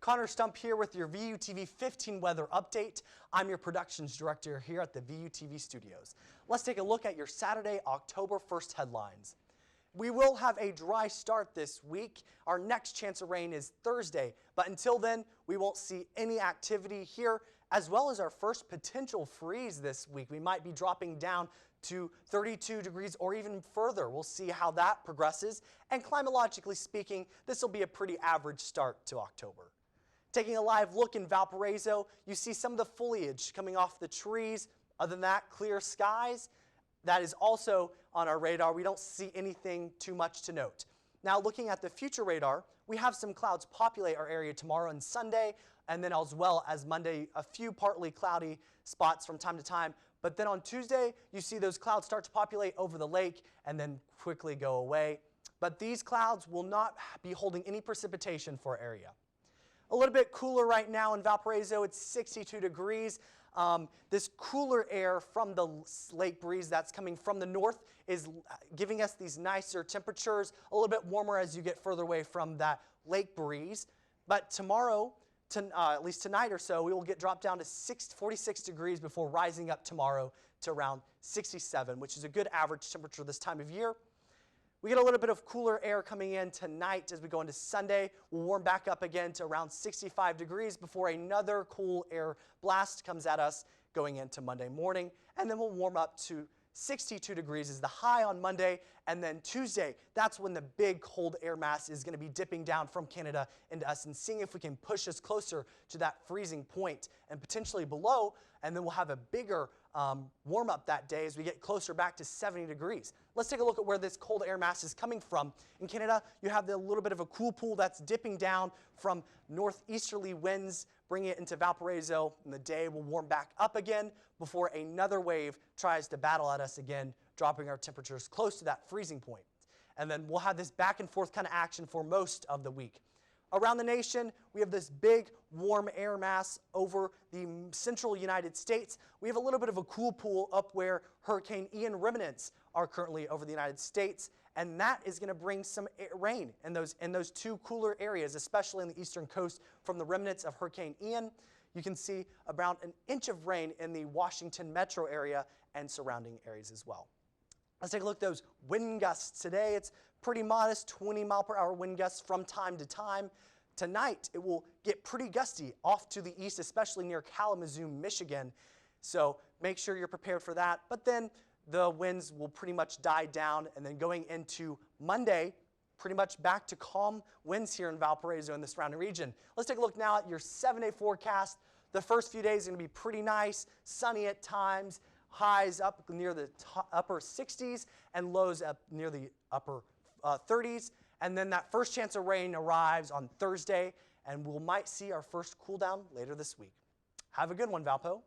Konnor Stump here with your VUTV 15 weather update. I'm your productions director here at the VUTV studios. Let's take a look at your Saturday, October 1st headlines. We will have a dry start this week. Our next chance of rain is Thursday, but until then, we won't see any activity here, as well as our first potential freeze this week. We might be dropping down to 32 degrees or even further. We'll see how that progresses, and climatologically speaking, this will be a pretty average start to October. Taking a live look in Valparaiso, you see some of the foliage coming off the trees. Other than that, clear skies. That is also on our radar. We don't see anything too much to note. Now, looking at the future radar, we have some clouds populate our area tomorrow and Sunday, and then as well as Monday, a few partly cloudy spots from time to time. But then on Tuesday, you see those clouds start to populate over the lake and then quickly go away. But these clouds will not be holding any precipitation for our area. A little bit cooler right now in Valparaiso. It's 62 degrees. This cooler air from the lake breeze that's coming from the north is giving us these nicer temperatures, a little bit warmer as you get further away from that lake breeze. But tomorrow, at least tonight or so, we will get dropped down to 46 degrees before rising up tomorrow to around 67, which is a good average temperature this time of year. We get a little bit of cooler air coming in tonight as we go into Sunday. We'll warm back up again to around 65 degrees before another cool air blast comes at us going into Monday morning. And then we'll warm up to 62 degrees is the high on Monday, and then Tuesday, that's when the big cold air mass is going to be dipping down from Canada into us and seeing if we can push us closer to that freezing point and potentially below, and then we'll have a bigger warm up that day as we get closer back to 70 degrees. Let's take a look at where this cold air mass is coming from. In Canada, you have a little bit of a cool pool that's dipping down from northeasterly winds, bringing it into Valparaiso, and the day will warm back up again before another wave tries to battle at us again, dropping our temperatures close to that freezing point. And then we'll have this back and forth kind of action for most of the week. Around the nation, we have this big warm air mass over the central United States. We have a little bit of a cool pool up where Hurricane Ian remnants are currently over the United States, and that is going to bring some rain in those two cooler areas, especially on the eastern coast from the remnants of Hurricane Ian. You can see around an inch of rain in the Washington metro area and surrounding areas as well. Let's take a look at those wind gusts today. It's pretty modest, 20-mile-per-hour wind gusts from time to time. Tonight, it will get pretty gusty off to the east, especially near Kalamazoo, Michigan. So make sure you're prepared for that. But then the winds will pretty much die down. And then going into Monday, pretty much back to calm winds here in Valparaiso and the surrounding region. Let's take a look now at your 7-day forecast. The first few days are going to be pretty nice, sunny at times. Highs up near the upper 60s and lows up near the upper 30s. And then that first chance of rain arrives on Thursday, and we might see our first cool down later this week. Have a good one, Valpo.